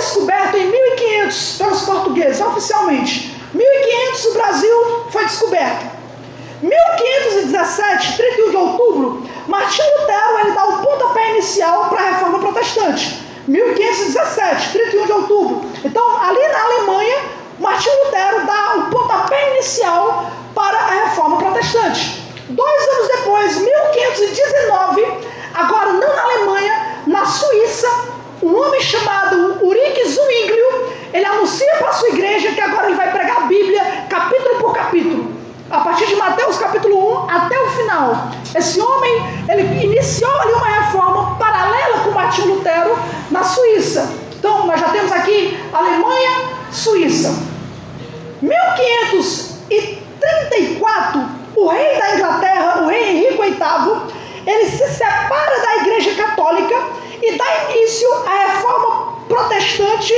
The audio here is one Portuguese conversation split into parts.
descoberto em 1500 pelos portugueses, oficialmente. 1500 o Brasil foi descoberto. 1517, 31 de outubro, Martinho Lutero ele dá o pontapé inicial para a Reforma Protestante. 1517, 31 de outubro. Então, ali na Alemanha, Martinho Lutero dá o pontapé inicial para a Reforma Protestante. 2 anos depois, 1519, agora não na Alemanha, na Suíça, um homem chamado Ulrich Zwinglio, ele anuncia para a sua igreja que agora ele vai pregar a Bíblia capítulo por capítulo. A partir de Mateus capítulo 1 até o final. Esse homem, ele iniciou ali uma reforma paralela com Martinho Lutero na Suíça. Então, nós já temos aqui Alemanha, Suíça. 1534, o rei da Inglaterra, o rei Henrique VIII, ele se separa da Igreja Católica e dá início à reforma protestante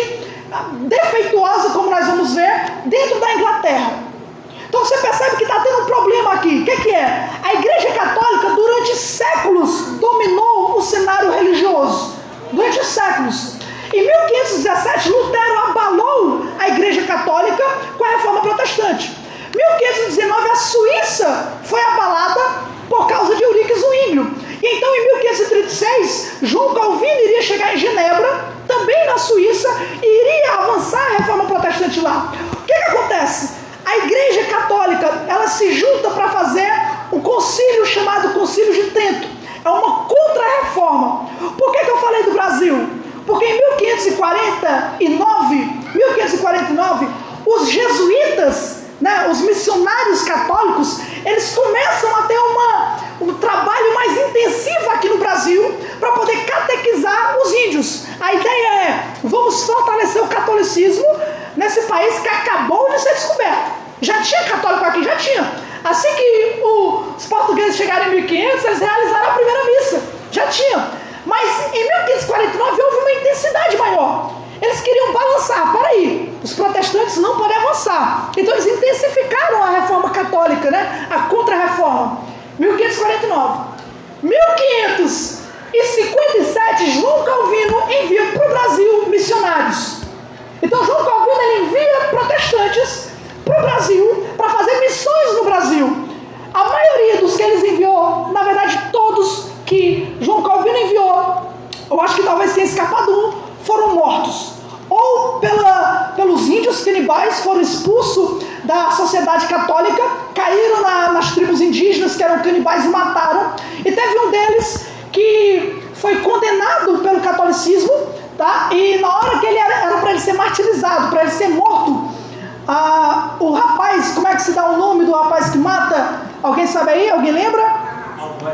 defeituosa, como nós vamos ver, dentro da Inglaterra. Então você percebe que está tendo um problema aqui. O que é? A Igreja Católica durante séculos dominou o cenário religioso. Durante séculos. Em 1517, Lutero abalou a Igreja Católica com a Reforma Protestante. Em 1519, a Suíça foi abalada por causa de Ulrich Zwinglio. E então, em 1536, João Calvino iria chegar em Genebra, também na Suíça, e iria avançar a Reforma Protestante lá. O que acontece? A Igreja Católica, ela se junta para fazer um concílio chamado Concílio de Trento. É uma contra-reforma. Por que eu falei do Brasil? Porque em 1549, os jesuítas, né, os missionários católicos, eles começam a ter um trabalho mais intensivo aqui no Brasil para poder catequizar os índios. A ideia é, vamos fortalecer o catolicismo nesse país que acabou de ser descoberto. Já tinha católico aqui, já tinha. Assim que os portugueses chegaram em 1500, eles realizaram a primeira missa. Já tinha. Mas em 1549 houve uma intensidade maior. Eles queriam balançar. Peraí, os protestantes não podem avançar. Então eles intensificaram a reforma católica, né? A contra-reforma. 1549. 1557, João Calvino envia para o Brasil missionários. Então João Calvino ele envia protestantes para o Brasil para fazer missões no Brasil. A maioria dos que eles enviou, na verdade todos que João Calvino enviou, eu acho que talvez tenha escapado um, foram mortos. Ou pelos índios canibais, foram expulsos da sociedade católica, caíram nas tribos indígenas que eram canibais e mataram. E teve um deles que foi condenado pelo catolicismo, tá? E na hora que ele era para ele ser martirizado, para ele ser morto, o rapaz, como é que se dá o nome do rapaz que mata? Alguém sabe aí? Alguém lembra?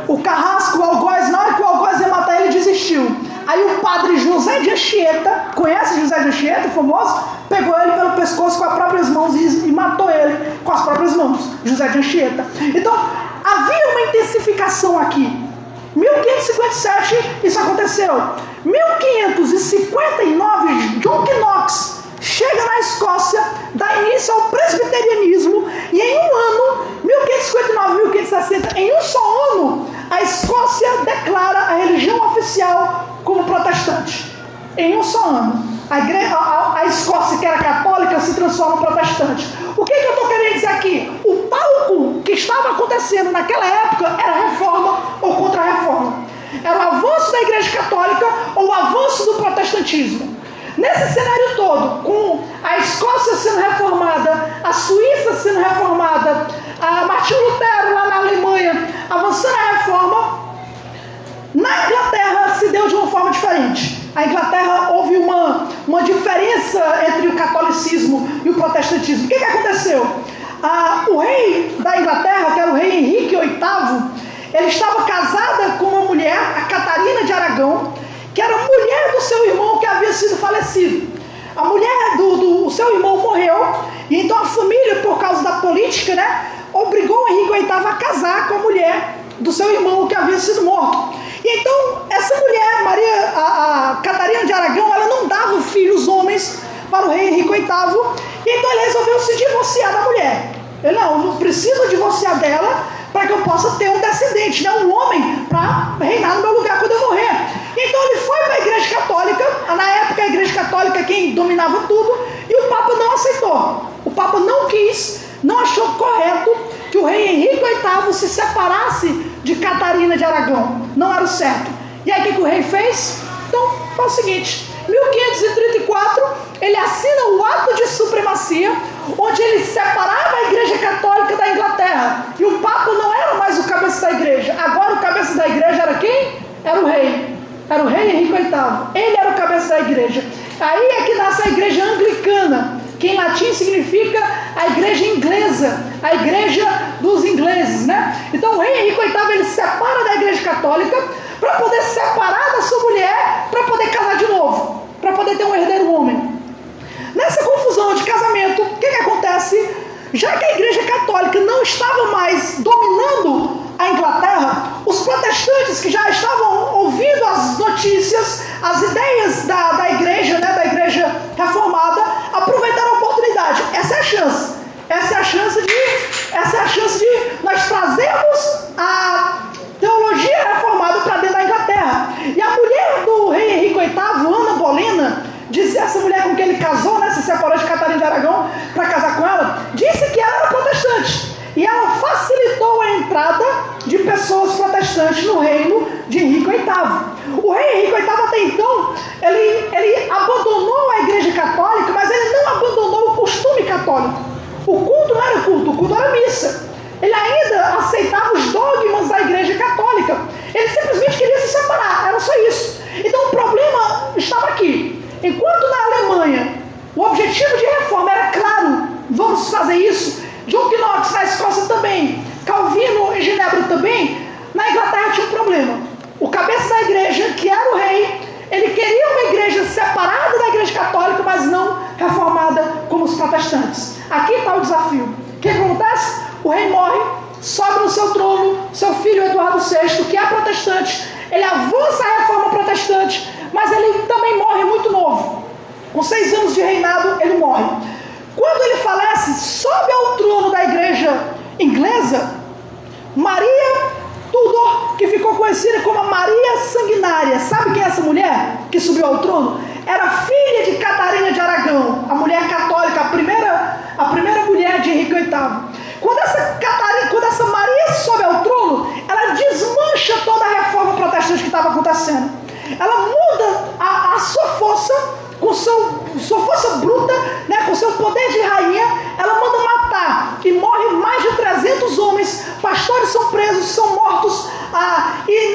O Carrasco, o Algoz. Na hora que o Algoz ia matar ele, desistiu. Aí o padre José de Anchieta, conhece José de Anchieta, famoso? Pegou ele pelo pescoço com as próprias mãos e matou ele com as próprias mãos. José de Anchieta. Então, havia uma intensificação aqui. 1557, isso aconteceu. 1559, John Knox chega na Escócia, dá início ao presbiterianismo, e em um ano, 1559, 1560, em um só ano, a Escócia declara a religião oficial como protestante. Em um só ano. A Escócia, que era católica, se transforma em protestante. O que eu estou querendo dizer aqui? O palco que estava acontecendo naquela época era reforma ou contra-reforma. Era o avanço da Igreja Católica ou o avanço do protestantismo. Nesse cenário todo, com a Escócia sendo reformada, a Suíça sendo reformada, a Martinho Lutero lá na Alemanha avançando a reforma, na Inglaterra se deu de uma forma diferente. A Inglaterra houve uma diferença entre o catolicismo e o protestantismo. O que aconteceu? O rei da Inglaterra, que era o rei Henrique VIII, ele estava casada com uma mulher, a Catarina de Aragão, que era mulher do seu irmão que havia sido falecido. A mulher do seu irmão morreu, e então a família, por causa da política, né, obrigou o Henrique VIII a casar com a mulher do seu irmão que havia sido morto. E então, essa mulher, a Catarina de Aragão, ela não dava filhos homens para o rei Henrique VIII, e então ele resolveu se divorciar da mulher. Ele, não preciso divorciar dela para que eu possa ter um descendente, né, um homem para reinar no meu lugar quando eu morrer. Então ele foi para a Igreja Católica. Na época a Igreja Católica, quem dominava tudo, e o Papa não aceitou. O Papa não quis, não achou correto que o rei Henrique VIII se separasse de Catarina de Aragão. Não era o certo. E aí o que o rei fez? Então, foi o seguinte: 1534, ele assina o ato de supremacia, onde ele separava a Igreja Católica da Inglaterra. E o Papa não era mais o cabeça da igreja. Agora o cabeça da igreja era quem? Era o rei. Era o rei Henrique VIII. Ele era o cabeça da igreja. Aí é que nasce a igreja anglicana, que em latim significa a igreja inglesa, a igreja dos ingleses, né? Então o rei Henrique VIII, ele se separa da igreja católica para poder separar da sua mulher, para poder casar de novo, para poder ter um herdeiro homem. Nessa confusão de casamento, o que acontece? Já que a igreja católica não estava mais dominando a Inglaterra, os protestantes que já estavam ouvindo as notícias, as ideias da igreja, né, da igreja reformada, aproveitaram a oportunidade. Essa é a chance. Essa é a chance de nós trazermos a teologia reformada para dentro da Inglaterra. E a mulher do rei Henrique VIII, Ana Bolena, disse, essa mulher com quem ele casou, né, se separou de Catarina de Aragão para casar com ela, disse que ela era protestante. E ela facilitou a entrada de pessoas protestantes no reino de Henrique VIII. O rei Henrique VIII, até então, ele abandonou a igreja católica, mas ele não abandonou o costume católico. O culto não era culto, o culto era missa. Ele ainda aceitava os dogmas da igreja católica. Ele simplesmente queria se separar, era só isso. Então o problema estava aqui. Enquanto na Alemanha o objetivo de reforma era claro, vamos fazer isso. John Knox na Escócia também, Calvino em Genebra também, na Inglaterra tinha um problema. O cabeça da igreja, que era o rei, ele queria uma igreja separada da igreja católica, mas não reformada como os protestantes. Aqui está o desafio. O que acontece? O rei morre, sobe no seu trono, seu filho Eduardo VI, que é protestante, ele avança a reforma protestante, mas ele também morre muito novo. Com 6 anos de reinado, ele morre. Quando ele falece, sobe ao trono da igreja inglesa Maria Tudor, que ficou conhecida como a Maria Sanguinária. Sabe quem é essa mulher que subiu ao trono? Era filha de Catarina de Aragão, a mulher católica, a primeira mulher de Henrique VIII. Quando essa Maria sobe ao trono, ela desmancha toda a reforma protestante que estava acontecendo. Ela muda a sua força, com sua força bruta, né, com seu poder de rainha, ela manda matar e morre mais de 300 homens, pastores são presos, são mortos, e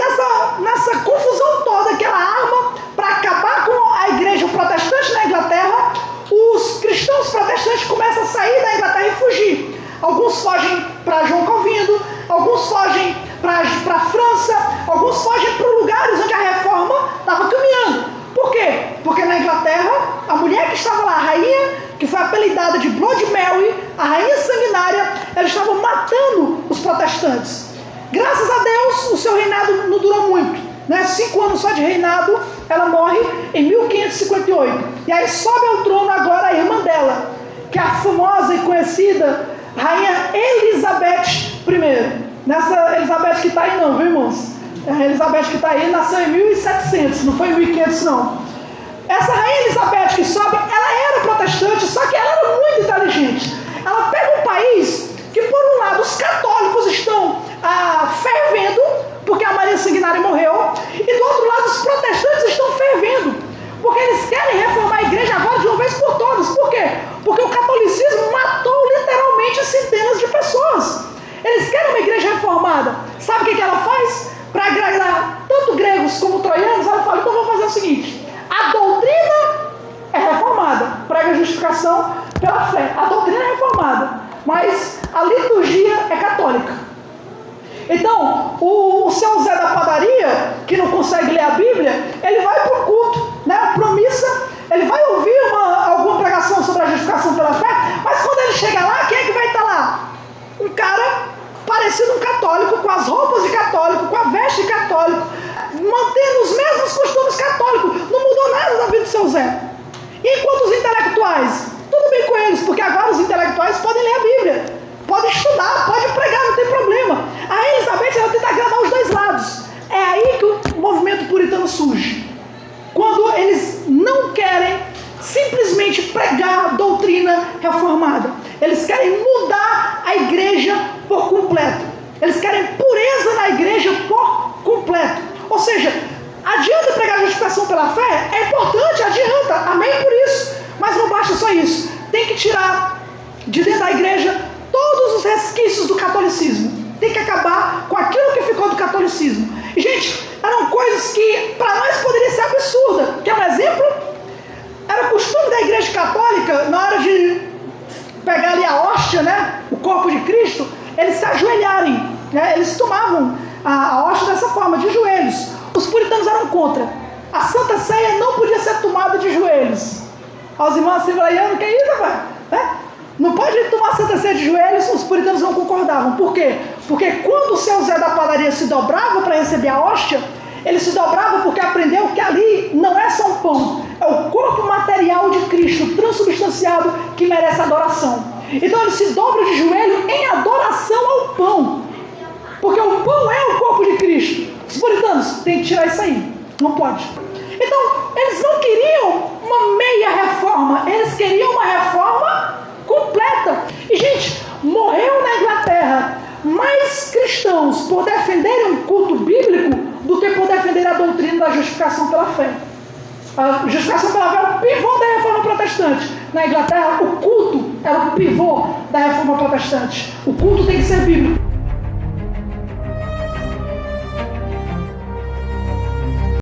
nessa confusão toda que ela arma para acabar com a igreja protestante na Inglaterra, os cristãos protestantes começam a sair da Inglaterra e fugir. Alguns fogem para João Calvino, alguns fogem para a França, alguns fogem para lugares onde a reforma estava caminhando. Por quê? Porque na Inglaterra, a mulher que estava lá, a rainha, que foi apelidada de Blood Mary, a rainha sanguinária, ela estava matando os protestantes. Graças a Deus, o seu reinado não durou muito, né? 5 anos só de reinado, ela morre em 1558. E aí sobe ao trono agora a irmã dela, que é a famosa e conhecida rainha Elizabeth I. Nessa Elizabeth que está aí não, viu, irmãos? A Elizabeth que está aí nasceu em 1700, não foi em 1500 não. Essa rainha Elizabeth que sobe, ela era protestante, só que ela era muito inteligente. Ela pega um país que, por um lado, os católicos estão fervendo, porque a Maria Sanguinária morreu, e do outro lado, os protestantes estão fervendo, porque eles querem reformar a igreja agora de uma vez por todas. Por quê? Porque o catolicismo matou literalmente centenas de pessoas. Eles querem uma igreja reformada. Sabe o que ela faz? Para agradar tanto gregos como troianos, ela fala, então vou fazer o seguinte: a doutrina é reformada, prega a justificação pela fé, a doutrina é reformada, mas a liturgia é católica. Então, o seu Zé da padaria, que não consegue ler a Bíblia, ele vai para o culto, né, para a missa, ele vai ouvir alguma pregação sobre a justificação pela fé, mas quando ele chega lá, quem é que vai estar lá? Um cara parecido um católico, com as roupas de católico, com a veste de católico, mantendo os mesmos costumes católicos. Não mudou nada da vida do seu Zé. E enquanto os intelectuais, tudo bem com eles, porque agora os intelectuais podem ler a Bíblia, podem estudar, podem pregar, não tem problema. A Elizabeth, ela tenta agradar os dois lados. É aí que o movimento puritano surge. Quando eles não querem se simplesmente pregar a doutrina reformada. Eles querem mudar a igreja por completo. Eles querem pureza na igreja por completo. Ou seja, adianta pregar a justificação pela fé? É importante, adianta, amém por isso. Mas não basta só isso. Tem que tirar de dentro da igreja todos os resquícios do catolicismo. Tem que acabar com aquilo que ficou do catolicismo. E, gente, eram coisas que para nós poderia ser absurda. Quer um exemplo? Era costume da igreja católica, na hora de pegar ali a hóstia, né, o corpo de Cristo, eles se ajoelharem, né, eles tomavam a hóstia dessa forma, de joelhos. Os puritanos eram contra. A Santa Ceia não podia ser tomada de joelhos. Aos irmãos assembleianos, que é isso, rapaz? Né? Não pode tomar a Santa Ceia de joelhos, os puritanos não concordavam. Por quê? Porque quando o seu Zé da padaria se dobrava para receber a hóstia, ele se dobrava porque aprendeu que ali não é só um pão, é o corpo material de Cristo, transubstanciado, que merece adoração. Então ele se dobra de joelho em adoração ao pão, porque o pão é o corpo de Cristo. Os puritanos têm que tirar isso aí, não pode. Então, eles não queriam uma meia reforma, eles queriam uma reforma completa. E, gente, morreu na Inglaterra mais cristãos por defenderem um culto bíblico do que por defender a doutrina da justificação pela fé. A justificação pela fé é o pivô da reforma protestante. Na Inglaterra, o culto era o pivô da reforma protestante. O culto tem que ser bíblico.